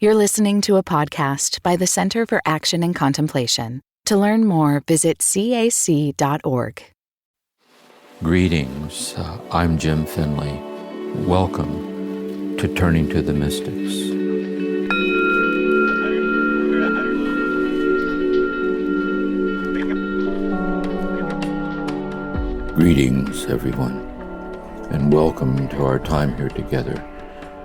You're listening to a podcast by the Center for Action and Contemplation. To learn more, visit cac.org. Greetings, I'm Jim Finley. Welcome to Turning to the Mystics. Greetings, everyone, and welcome to our time here together,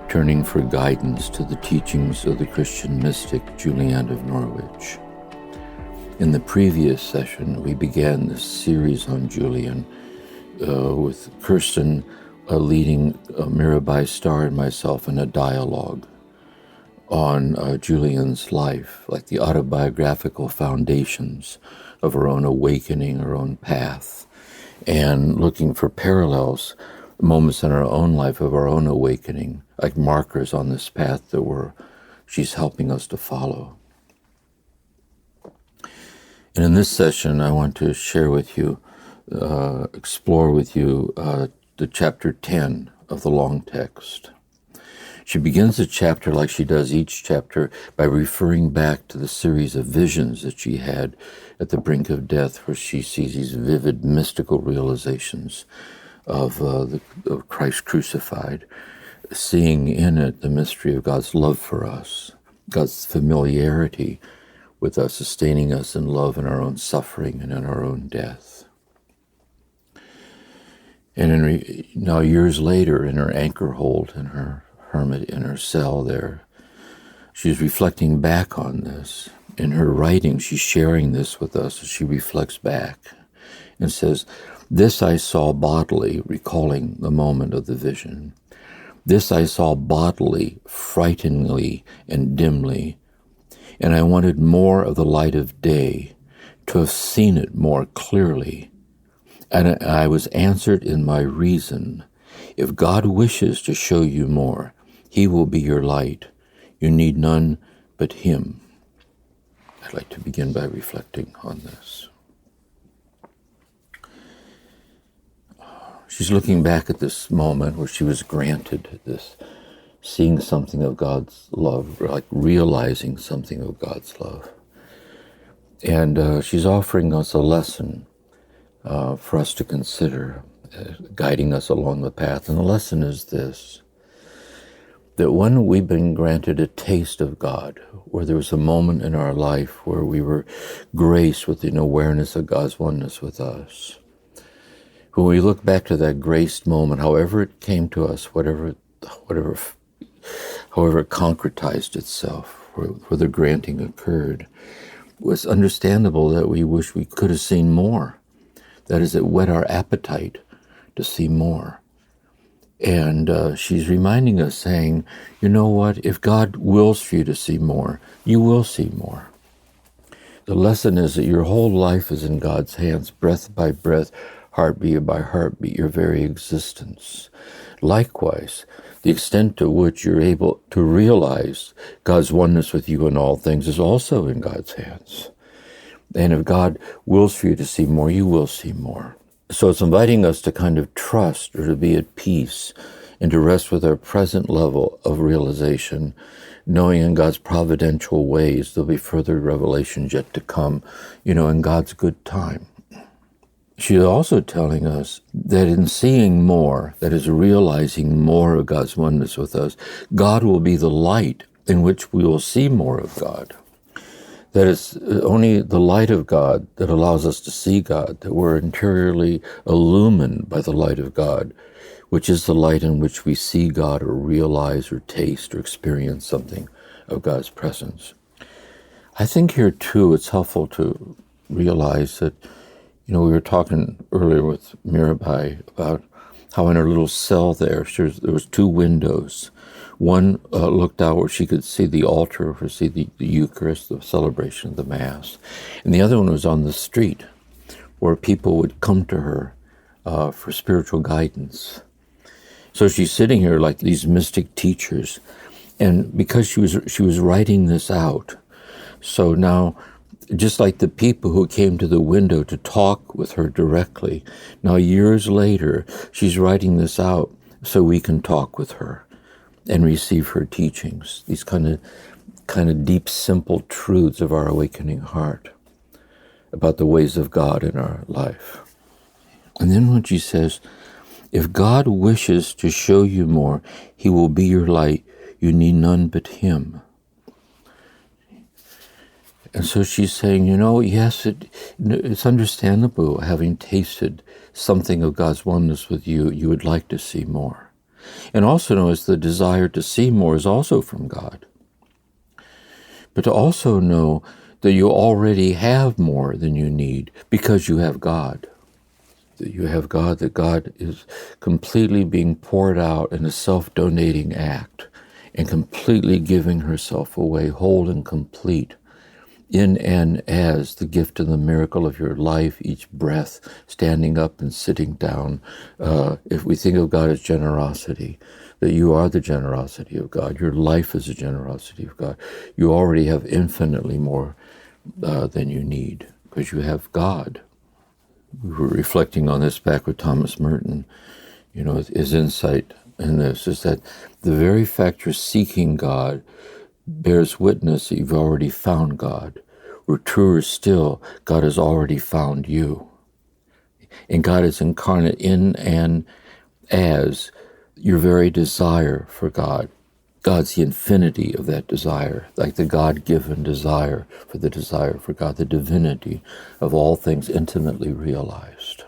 turning for guidance to the teachings of the Christian mystic Julian of Norwich. In the previous session, we began this series on Julian with Kirsten leading Mirabai Starr and myself in a dialogue on Julian's life, like the autobiographical foundations of our own awakening, our own path, and looking for parallels, moments in our own life of our own awakening, like markers on this path that she's helping us to follow. And in this session, I want to share with you, explore with you the chapter 10 of the long text. She begins the chapter like she does each chapter by referring back to the series of visions that she had at the brink of death, where she sees these vivid mystical realizations of Christ crucified, seeing in it the mystery of God's love for us, God's familiarity with us, sustaining us in love in our own suffering and in our own death. And now years later, in her anchor hold, in her hermit, in her cell there, she's reflecting back on this. In her writing, she's sharing this with us as she reflects back and says, "This I saw bodily," recalling the moment of the vision. "This I saw bodily, frighteningly and dimly, and I wanted more of the light of day, to have seen it more clearly. And I was answered in my reason, if God wishes to show you more, he will be your light. You need none but him." I'd like to begin by reflecting on this. She's looking back at this moment where she was granted this, seeing something of God's love, like realizing something of God's love. And she's offering us a lesson for us to consider, guiding us along the path. And the lesson is this, that when we've been granted a taste of God, where there was a moment in our life where we were graced with an awareness of God's oneness with us, when we look back to that graced moment, however it came to us, however it concretized itself, where the granting occurred, it was understandable that we wish we could have seen more. That is, it whet our appetite to see more. And she's reminding us, saying, you know what, if God wills for you to see more, you will see more. The lesson is that your whole life is in God's hands, breath by breath, heartbeat by heartbeat, your very existence. Likewise, the extent to which you're able to realize God's oneness with you in all things is also in God's hands. And if God wills for you to see more, you will see more. So it's inviting us to kind of trust, or to be at peace, and to rest with our present level of realization, knowing in God's providential ways there'll be further revelations yet to come, in God's good time. She's also telling us that in seeing more, that is, realizing more of God's oneness with us, God will be the light in which we will see more of God. That it's only the light of God that allows us to see God, that we're interiorly illumined by the light of God, which is the light in which we see God or realize or taste or experience something of God's presence. I think here, too, it's helpful to realize that we were talking earlier with Mirabai about how in her little cell there was two windows. One looked out where she could see the altar, or see the Eucharist, the celebration of the Mass. And the other one was on the street, where people would come to her for spiritual guidance. So she's sitting here like these mystic teachers. And because she was writing this out, so now, just like the people who came to the window to talk with her directly, now years later, she's writing this out so we can talk with her. and receive her teachings, these kind of deep, simple truths of our awakening heart about the ways of God in our life. And then when she says, if God wishes to show you more, he will be your light. You need none but him. And so she's saying, yes, it's understandable, having tasted something of God's oneness with you, you would like to see more. And also notice the desire to see more is also from God. But to also know that you already have more than you need because you have God. That you have God, that God is completely being poured out in a self-donating act and completely giving herself away, whole and complete, in and as the gift and the miracle of your life, each breath, standing up and sitting down. If we think of God as generosity, that you are the generosity of God. Your life is the generosity of God. You already have infinitely more than you need because you have God. We were reflecting on this back with Thomas Merton. His insight in this is that the very fact you're seeking God bears witness that you've already found God. Or truer still, God has already found you. And God is incarnate in and as your very desire for God. God's the infinity of that desire, like the God-given desire for God, the divinity of all things intimately realized.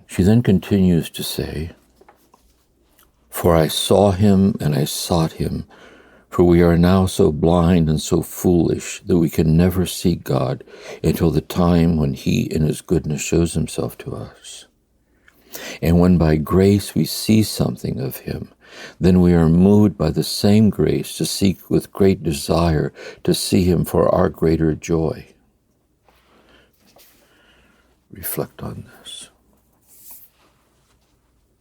She then continues to say, for I saw him and I sought him, for we are now so blind and so foolish that we can never see God until the time when he in his goodness shows himself to us. And when by grace we see something of him, then we are moved by the same grace to seek with great desire to see him for our greater joy. Reflect on this.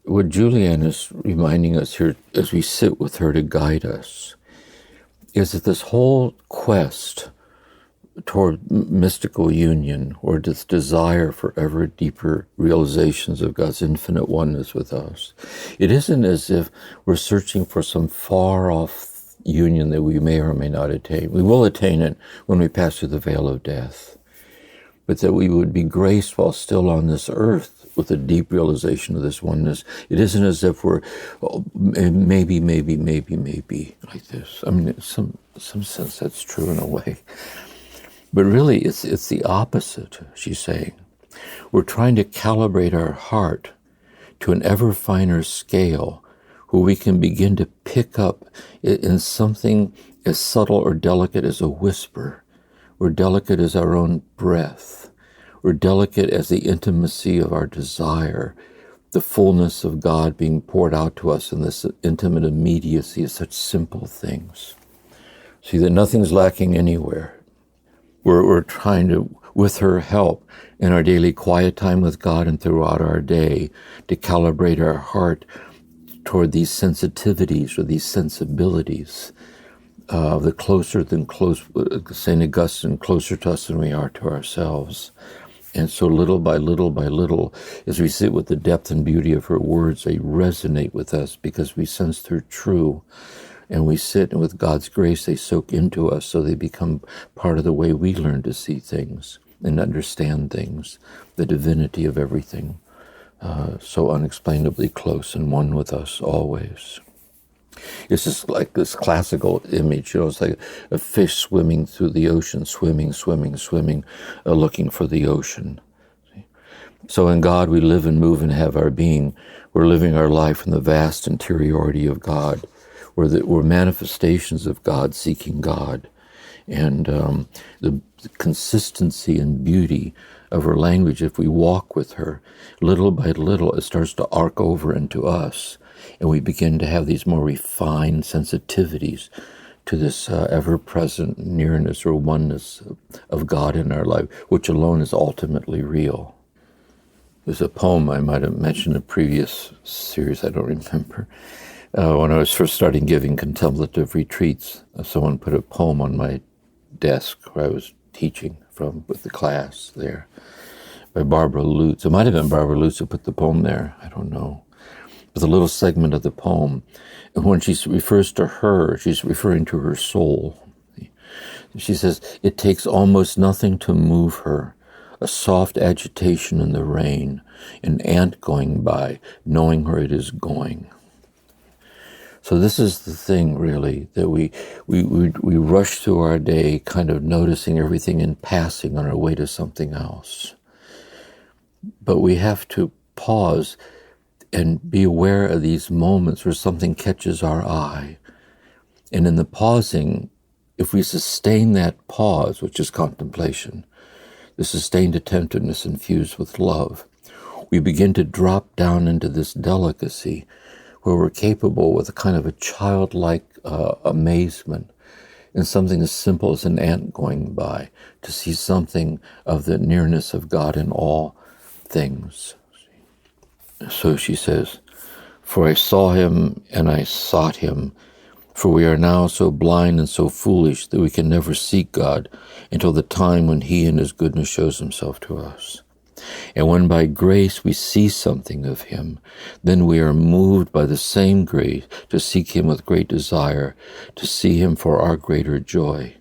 What Julian is reminding us here as we sit with her to guide us is that this whole quest toward mystical union, or this desire for ever deeper realizations of God's infinite oneness with us, it isn't as if we're searching for some far-off union that we may or may not attain. We will attain it when we pass through the veil of death, but that we would be graced while still on this earth with a deep realization of this oneness. It isn't as if we're maybe like this. I mean, in some sense that's true in a way. But really, it's the opposite, she's saying. We're trying to calibrate our heart to an ever finer scale where we can begin to pick up in something as subtle or delicate as a whisper, or delicate as our own breath, or delicate as the intimacy of our desire, the fullness of God being poured out to us in this intimate immediacy of such simple things. See that nothing's lacking anywhere. We're trying to, with her help, in our daily quiet time with God and throughout our day, to calibrate our heart toward these sensitivities or these sensibilities of the closer than close, St. Augustine, closer to us than we are to ourselves. And so little by little, as we sit with the depth and beauty of her words, they resonate with us because we sense they're true. And we sit, and with God's grace, they soak into us, so they become part of the way we learn to see things and understand things, the divinity of everything, so unexplainably close and one with us always. It's just like this classical image, it's like a fish swimming through the ocean, swimming, looking for the ocean. So in God we live and move and have our being. We're living our life in the vast interiority of God. We're manifestations of God, seeking God. And the consistency and beauty of her language, if we walk with her, little by little, it starts to arc over into us. And we begin to have these more refined sensitivities to this ever-present nearness or oneness of God in our life, which alone is ultimately real. There's a poem I might have mentioned in a previous series, I don't remember. When I was first starting giving contemplative retreats, someone put a poem on my desk where I was teaching from with the class there by Barbara Lutz. It might have been Barbara Lutz who put the poem there, I don't know. with a little segment of the poem. And when she refers to her, she's referring to her soul. She says, it takes almost nothing to move her, a soft agitation in the rain, an ant going by, knowing where it is going. So this is the thing, really, that we rush through our day kind of noticing everything in passing on our way to something else. But we have to pause and be aware of these moments where something catches our eye. And in the pausing, if we sustain that pause, which is contemplation, the sustained attentiveness infused with love, we begin to drop down into this delicacy where we're capable with a kind of a childlike amazement in something as simple as an ant going by, to see something of the nearness of God in all things. So she says, for I saw him and I sought him, for we are now so blind and so foolish that we can never seek God until the time when he in his goodness shows himself to us. And when by grace we see something of him, then we are moved by the same grace to seek him with great desire, to see him for our greater joy.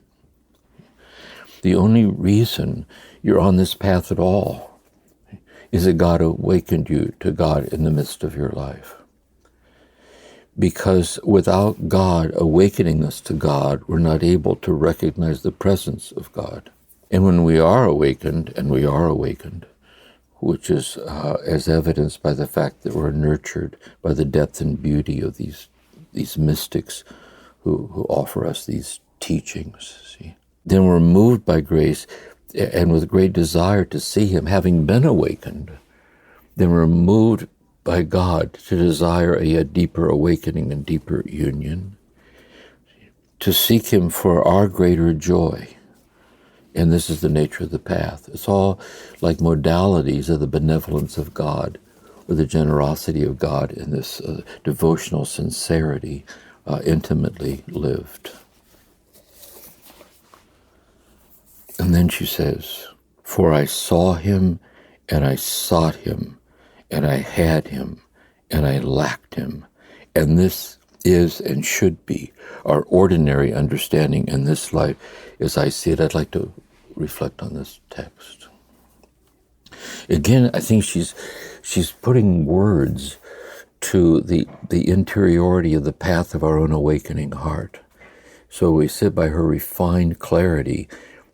The only reason you're on this path at all is that God awakened you to God in the midst of your life. Because without God awakening us to God, we're not able to recognize the presence of God. And when we are awakened, and we are awakened, which is as evidenced by the fact that we're nurtured by the depth and beauty of these mystics who offer us these teachings. See? Then we're moved by grace and with great desire to see him, having been awakened. Then we're moved by God to desire a yet deeper awakening and deeper union, to seek him for our greater joy. And this is the nature of the path. It's all like modalities of the benevolence of God, or the generosity of God in this devotional sincerity, intimately lived. And then she says, for I saw him, and I sought him, and I had him, and I lacked him. And this is and should be our ordinary understanding in this life as I see it. I'd like to reflect on this text. Again, I think she's putting words to the interiority of the path of our own awakening heart. So we sit by her refined clarity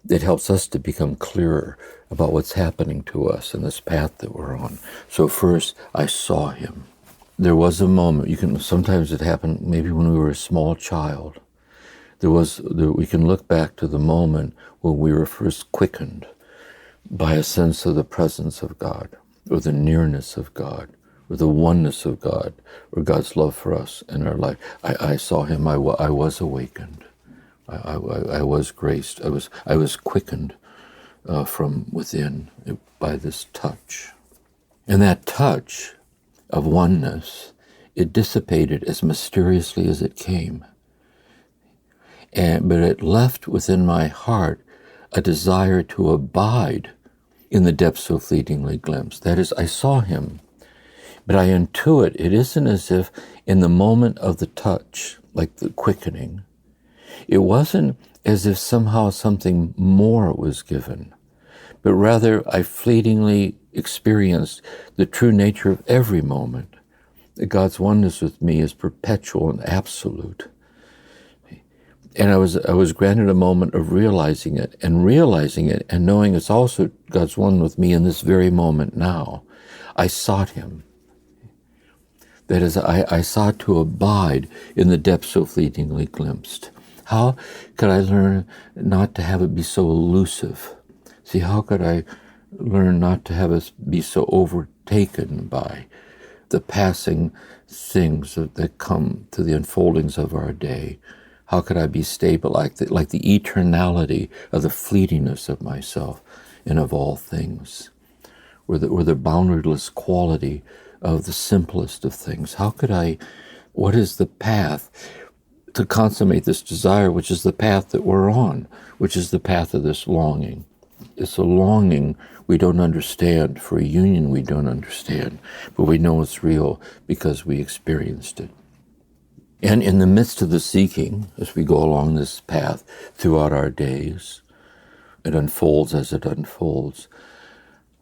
that helps us to become clearer about what's happening to us in this path that we're on. So first, I saw him. There was a moment, sometimes it happened maybe when we were a small child. We can look back to the moment when we were first quickened by a sense of the presence of God, or the nearness of God, or the oneness of God, or God's love for us in our life. I saw him, I was awakened. I was graced. I was quickened from within by this touch. And that touch of oneness, it dissipated as mysteriously as it came. But it left within my heart a desire to abide in the depths so fleetingly glimpsed. That is, I saw him, but I intuit it isn't as if in the moment of the touch, like the quickening, it wasn't as if somehow something more was given, but rather I fleetingly experienced the true nature of every moment, that God's oneness with me is perpetual and absolute. And I was granted a moment of realizing it and knowing it's also God's one with me in this very moment now. I sought him. That is, I sought to abide in the depths so fleetingly glimpsed. How could I learn not to have it be so elusive? See, how could I learn not to have us be so overtaken by the passing things that come to the unfoldings of our day? How could I be stable like the eternality of the fleetingness of myself and of all things, or the boundaryless quality of the simplest of things? What is the path to consummate this desire, which is the path that we're on, which is the path of this longing? It's a longing we don't understand, for a union we don't understand, but we know it's real because we experienced it. And in the midst of the seeking, as we go along this path throughout our days, it unfolds as it unfolds,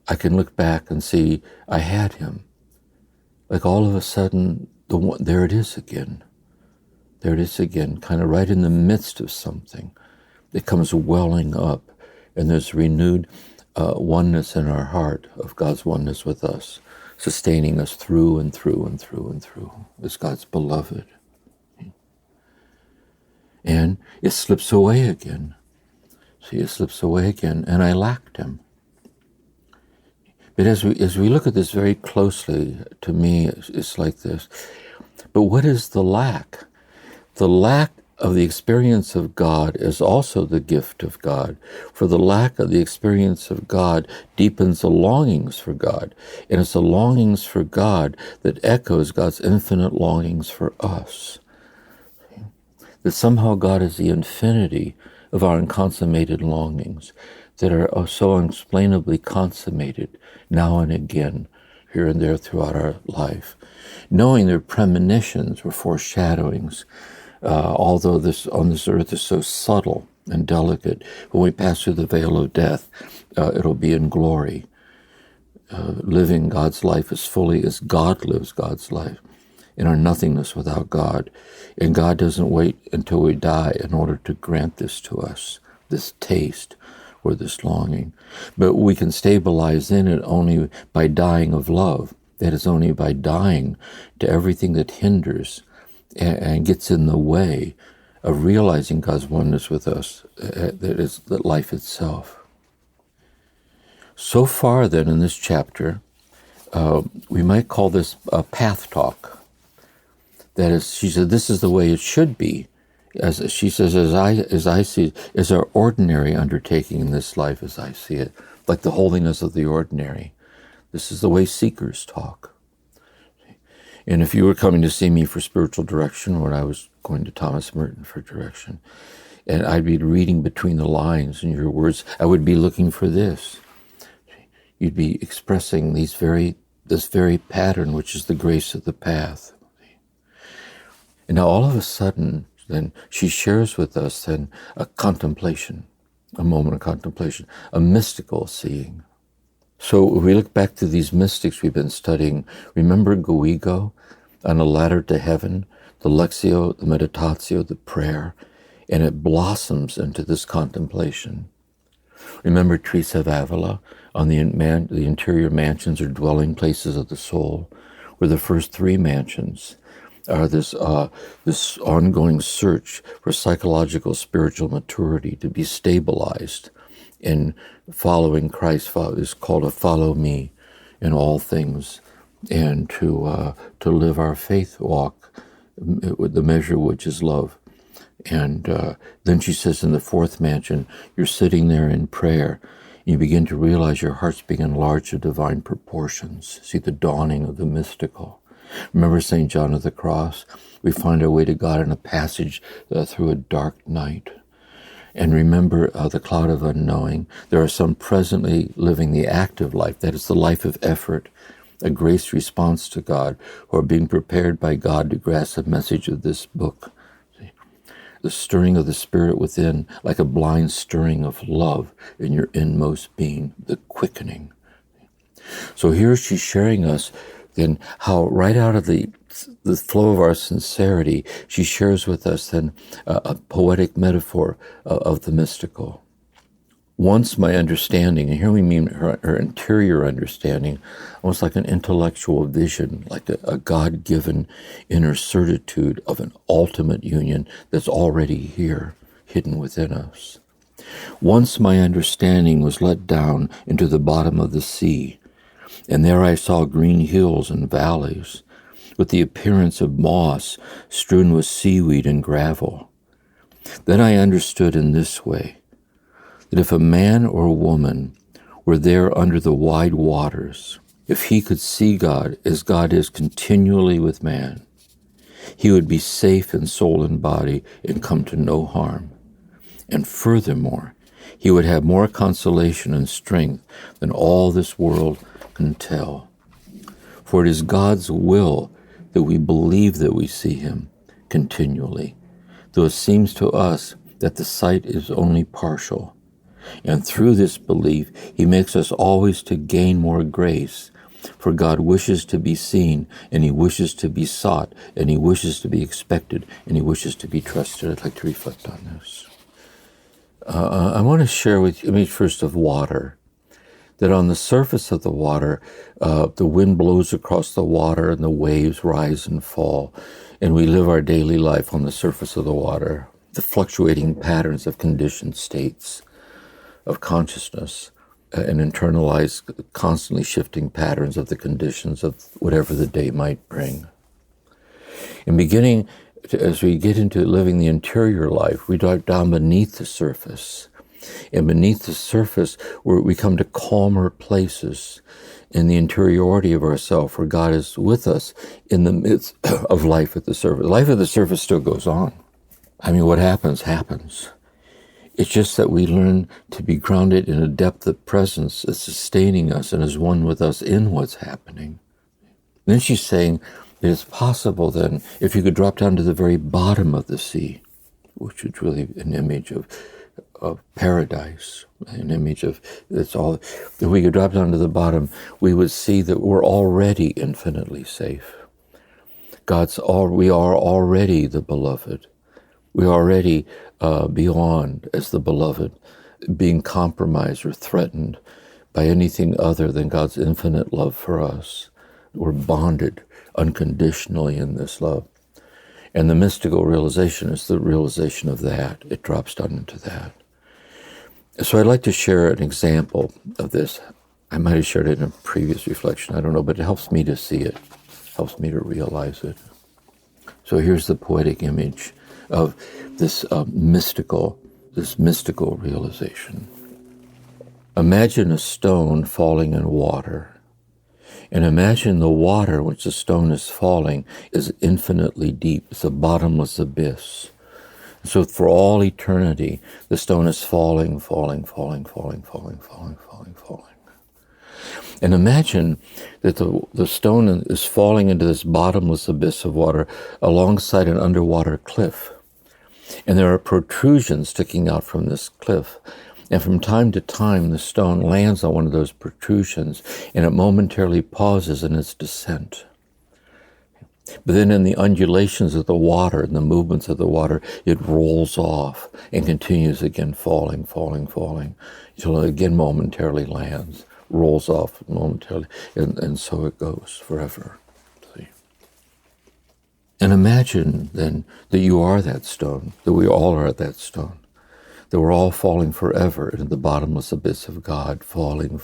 I can look back and see I had him. Like all of a sudden, there it is again. There it is again, kind of right in the midst of something. It comes welling up, and there's renewed oneness in our heart of God's oneness with us, sustaining us through and through and through and through as God's beloved. And it slips away again. See, it slips away again, and I lacked him. But as we look at this very closely, to me, it's like this. But what is the lack? The lack of the experience of God is also the gift of God. For the lack of the experience of God deepens the longings for God. And it's the longings for God that echoes God's infinite longings for us. That somehow God is the infinity of our unconsummated longings that are so unexplainably consummated now and again, here and there throughout our life. Knowing they're premonitions or foreshadowings, although this on this earth is so subtle and delicate, when we pass through the veil of death, it'll be in glory, living God's life as fully as God lives God's life, in our nothingness without God. And God doesn't wait until we die in order to grant this to us, this taste or this longing. But we can stabilize in it only by dying of love. That is, only by dying to everything that hinders and gets in the way of realizing God's oneness with us, that is that life itself. So far then in this chapter, we might call this a path talk. That is, she said, this is the way it should be. As she says, as I see it, is our ordinary undertaking in this life as I see it, like the holiness of the ordinary. This is the way seekers talk. And if you were coming to see me for spiritual direction, when I was going to Thomas Merton for direction, and I'd be reading between the lines in your words, I would be looking for this. You'd be expressing this very pattern, which is the grace of the path. And now all of a sudden, then she shares with us then a contemplation, a moment of contemplation, a mystical seeing. So if we look back to these mystics we've been studying, remember Guigo on a ladder to heaven, the Lectio, the meditatio, the prayer, and it blossoms into this contemplation. Remember Teresa of Avila on the interior mansions or dwelling places of the soul, where the first three mansions are this ongoing search for psychological spiritual maturity to be stabilized in following Christ is called to follow me in all things, and to live our faith walk with the measure which is love. And then she says in the fourth mansion, you're sitting there in prayer, and you begin to realize your heart's being enlarged to divine proportions. See the dawning of the mystical. Remember St. John of the Cross? We find our way to God in a passage through a dark night. And remember the cloud of unknowing. There are some presently living the active life, that is the life of effort, a grace response to God, who are being prepared by God to grasp the message of this book. The stirring of the Spirit within, like a blind stirring of love in your inmost being, the quickening. So here she's sharing us then how right out of the flow of our sincerity, she shares with us then a poetic metaphor of the mystical. Once my understanding, and here we mean her interior understanding, almost like an intellectual vision, like a God-given inner certitude of an ultimate union that's already here, hidden within us. Once my understanding was let down into the bottom of the sea, and there I saw green hills and valleys, with the appearance of moss strewn with seaweed and gravel. Then I understood in this way, that if a man or a woman were there under the wide waters, if he could see God as God is continually with man, he would be safe in soul and body and come to no harm. And furthermore, he would have more consolation and strength than all this world can tell. For it is God's will that we believe that we see him continually, though it seems to us that the sight is only partial. And through this belief, he makes us always to gain more grace. For God wishes to be seen, and he wishes to be sought, and he wishes to be expected, and he wishes to be trusted. I'd like to reflect on this. I want to share with you an image first of water, that on the surface of the water, the wind blows across the water and the waves rise and fall, and we live our daily life on the surface of the water, the fluctuating patterns of conditioned states of consciousness, and internalized, constantly shifting patterns of the conditions of whatever the day might bring. And beginning, as we get into living the interior life, we dive down beneath the surface. And beneath the surface, we come to calmer places in the interiority of ourselves, where God is with us in the midst of life at the surface. Life at the surface still goes on. I mean, what happens, happens. It's just that we learn to be grounded in a depth of presence that's sustaining us and is one with us in what's happening. Then she's saying that it's possible then, if you could drop down to the very bottom of the sea, which is really an image of paradise, an image of, it's all, if we could drop down to the bottom, we would see that we're already infinitely safe. We are already the beloved. We are already beyond, as the beloved, being compromised or threatened by anything other than God's infinite love for us. We're bonded unconditionally in this love. And the mystical realization is the realization of that. It drops down into that. So I'd like to share an example of this. I might have shared it in a previous reflection, I don't know, but it helps me to see it, helps me to realize it. So here's the poetic image of this mystical realization. Imagine a stone falling in water, and imagine the water in which the stone is falling is infinitely deep. It's a bottomless abyss. So for all eternity, the stone is falling. And imagine that the stone is falling into this bottomless abyss of water alongside an underwater cliff. And there are protrusions sticking out from this cliff. And from time to time, the stone lands on one of those protrusions, and it momentarily pauses in its descent. But then in the undulations of the water and the movements of the water, it rolls off and continues again falling, until it again momentarily lands, rolls off momentarily, and so it goes forever. See? And imagine then that you are that stone, that we all are that stone, that we're all falling forever into the bottomless abyss of God, falling.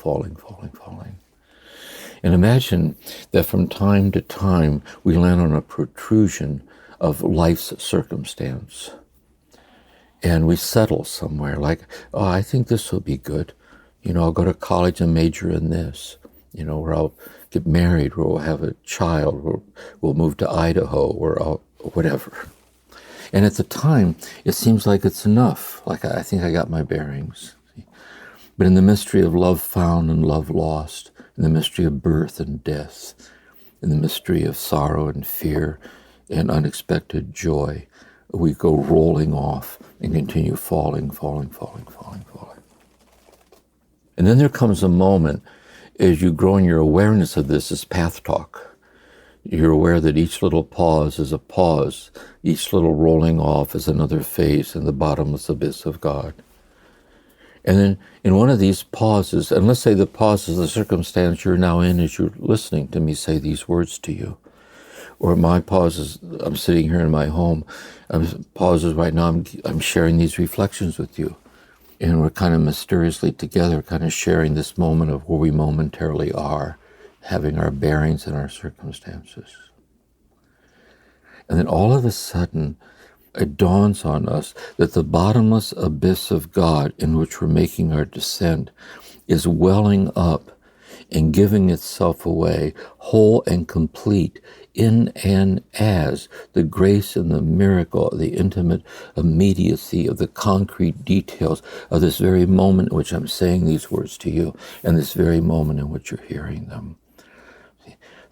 And imagine that from time to time we land on a protrusion of life's circumstance. And we settle somewhere like, oh, I think this will be good. I'll go to college and major in this. Or I'll get married, or we'll have a child, or we'll move to Idaho, or whatever. And at the time, it seems like it's enough. Like, I think I got my bearings. But in the mystery of love found and love lost, in the mystery of birth and death, in the mystery of sorrow and fear and unexpected joy, we go rolling off and continue falling. And then there comes a moment, as you grow in your awareness of this, as path talk. You're aware that each little pause is a pause, each little rolling off is another phase in the bottomless abyss of God. And then in one of these pauses, and let's say the pause is the circumstance you're now in as you're listening to me say these words to you. Or my pause is, I'm sitting here in my home, pauses right now, I'm sharing these reflections with you. And we're kind of mysteriously together, kind of sharing this moment of where we momentarily are, having our bearings and our circumstances. And then all of a sudden, it dawns on us that the bottomless abyss of God in which we're making our descent is welling up and giving itself away, whole and complete, in and as the grace and the miracle, the intimate immediacy of the concrete details of this very moment in which I'm saying these words to you, and this very moment in which you're hearing them.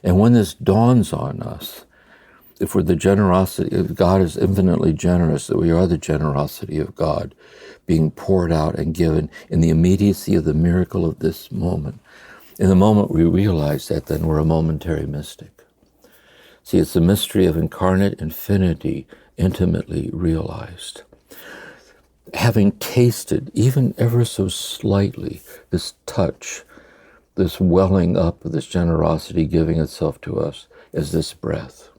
And when this dawns on us, if we're the generosity, if God is infinitely generous, that we are the generosity of God being poured out and given in the immediacy of the miracle of this moment. In the moment we realize that, then we're a momentary mystic. See, it's the mystery of incarnate infinity intimately realized. Having tasted, even ever so slightly, this touch, this welling up of this generosity giving itself to us as this breath.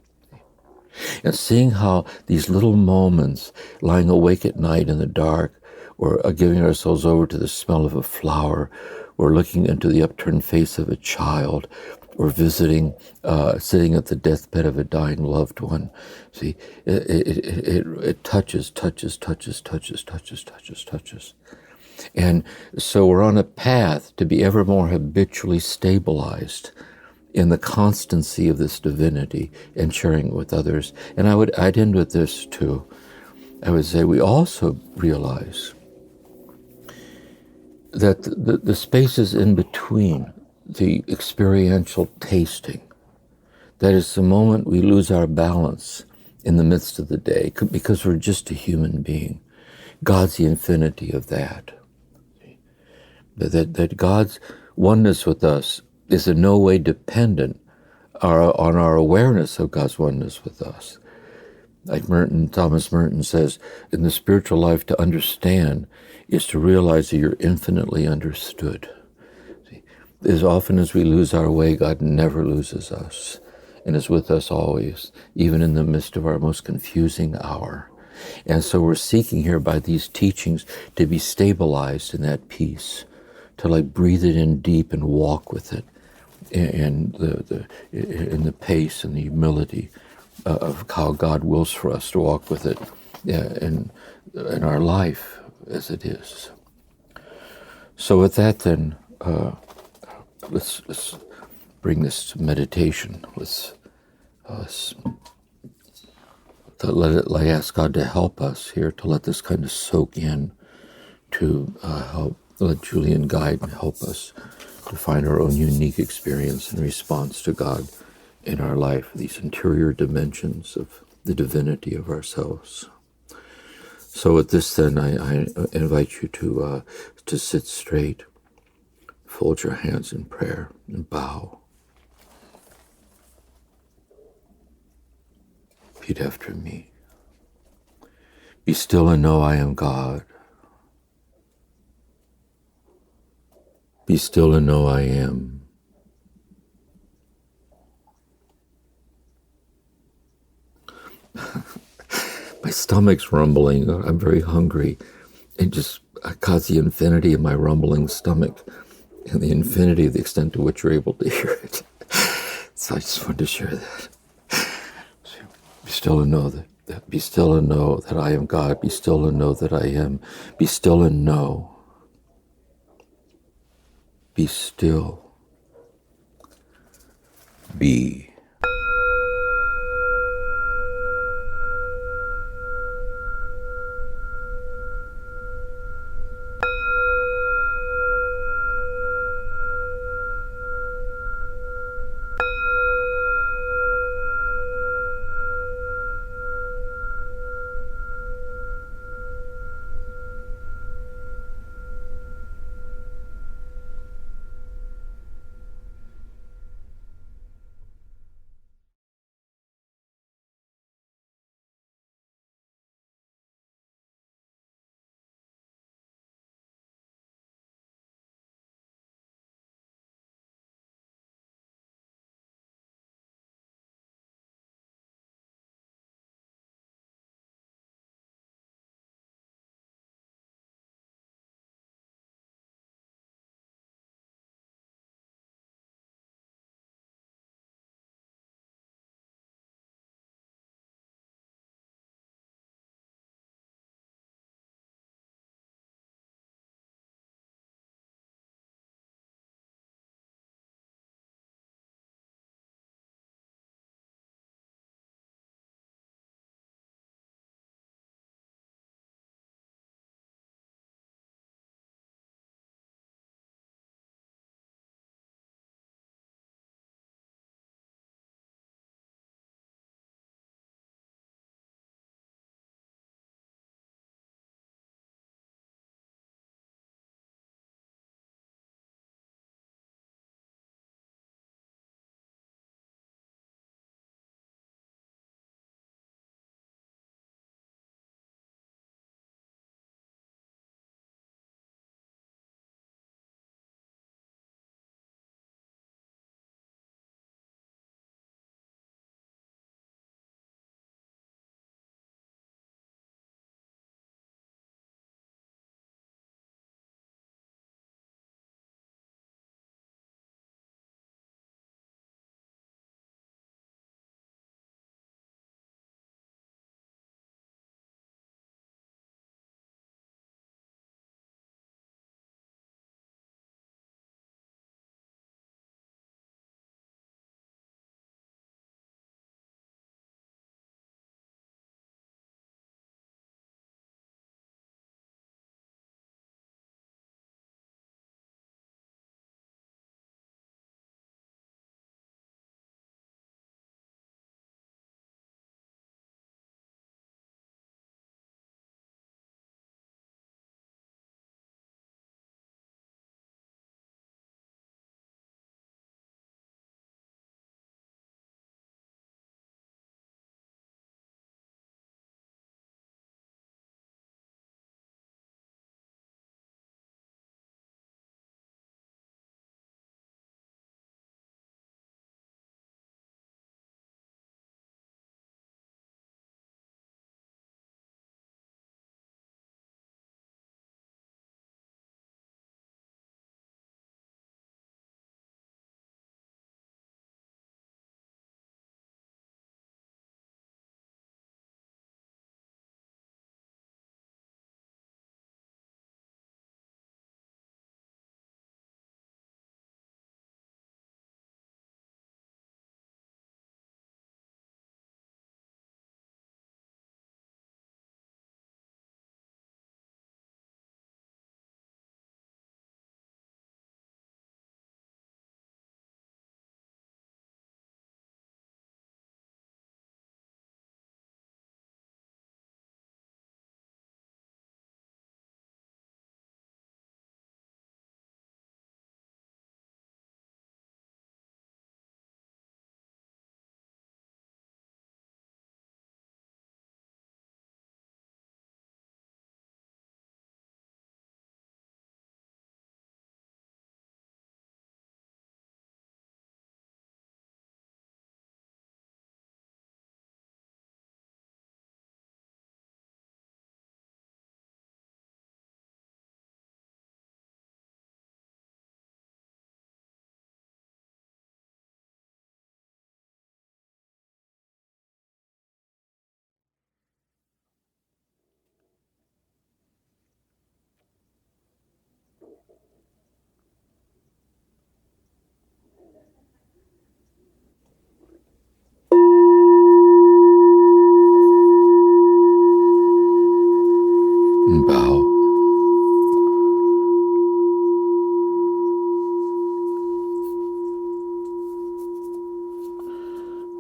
And seeing how these little moments, lying awake at night in the dark, or giving ourselves over to the smell of a flower, or looking into the upturned face of a child, or visiting, sitting at the deathbed of a dying loved one. See, it touches. And so we're on a path to be ever more habitually stabilized in the constancy of this divinity and sharing it with others. And I'd end with this too. I would say we also realize that the spaces in between the experiential tasting, that is the moment we lose our balance in the midst of the day because we're just a human being. God's the infinity of that. That God's oneness with us is in no way dependent on our awareness of God's oneness with us. Like Thomas Merton says, in the spiritual life, to understand is to realize that you're infinitely understood. See, as often as we lose our way, God never loses us and is with us always, even in the midst of our most confusing hour. And so we're seeking here by these teachings to be stabilized in that peace, to like breathe it in deep and walk with it in the pace and the humility of how God wills for us to walk with it in our life as it is. So with that then, let's bring this to meditation. Let's ask God to help us here, to let this kind of soak in, to let Julian guide and help us to find our own unique experience and response to God in our life, these interior dimensions of the divinity of ourselves. So with this then, I invite you to sit straight, fold your hands in prayer, and bow. Repeat after me. Be still and know I am God. Be still and know I am. My stomach's rumbling. I'm very hungry. It just caused the infinity of my rumbling stomach and the infinity of the extent to which you're able to hear it. So I just wanted to share that. So be still and know that. Be still and know that I am God. Be still and know that I am. Be still and know. Be still. Be.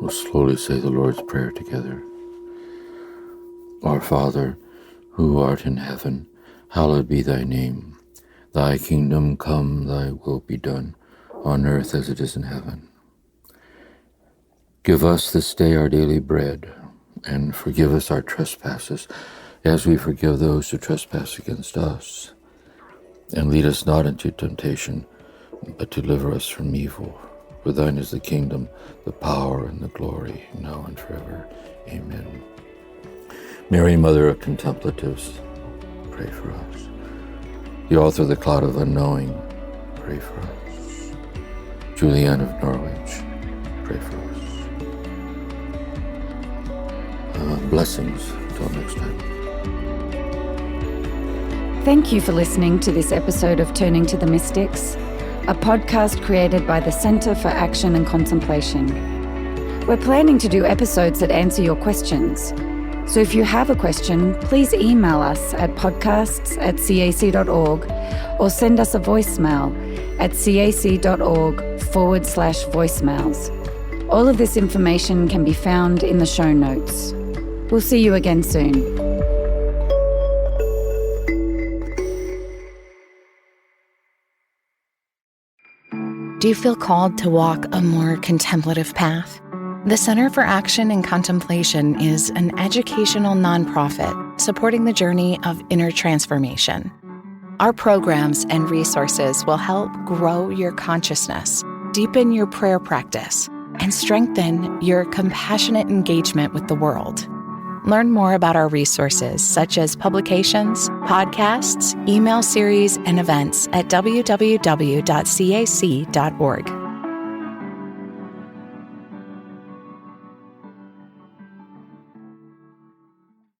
We'll slowly say the Lord's Prayer together. Our Father, who art in heaven, hallowed be thy name. Thy kingdom come, thy will be done, on earth as it is in heaven. Give us this day our daily bread, and forgive us our trespasses, as we forgive those who trespass against us. And lead us not into temptation, but deliver us from evil. For thine is the kingdom, the power, and the glory, now and forever. Amen. Mary, Mother of Contemplatives, pray for us. The author of the Cloud of Unknowing, pray for us. Julian of Norwich, pray for us. Blessings. Until next time. Thank you for listening to this episode of Turning to the Mystics, a podcast created by the Center for Action and Contemplation. We're planning to do episodes that answer your questions. So if you have a question, please email us at podcasts@cac.org or send us a voicemail at cac.org/voicemails. All of this information can be found in the show notes. We'll see you again soon. Do you feel called to walk a more contemplative path? The Center for Action and Contemplation is an educational nonprofit supporting the journey of inner transformation. Our programs and resources will help grow your consciousness, deepen your prayer practice, and strengthen your compassionate engagement with the world. Learn more about our resources, such as publications, podcasts, email series, and events at www.cac.org.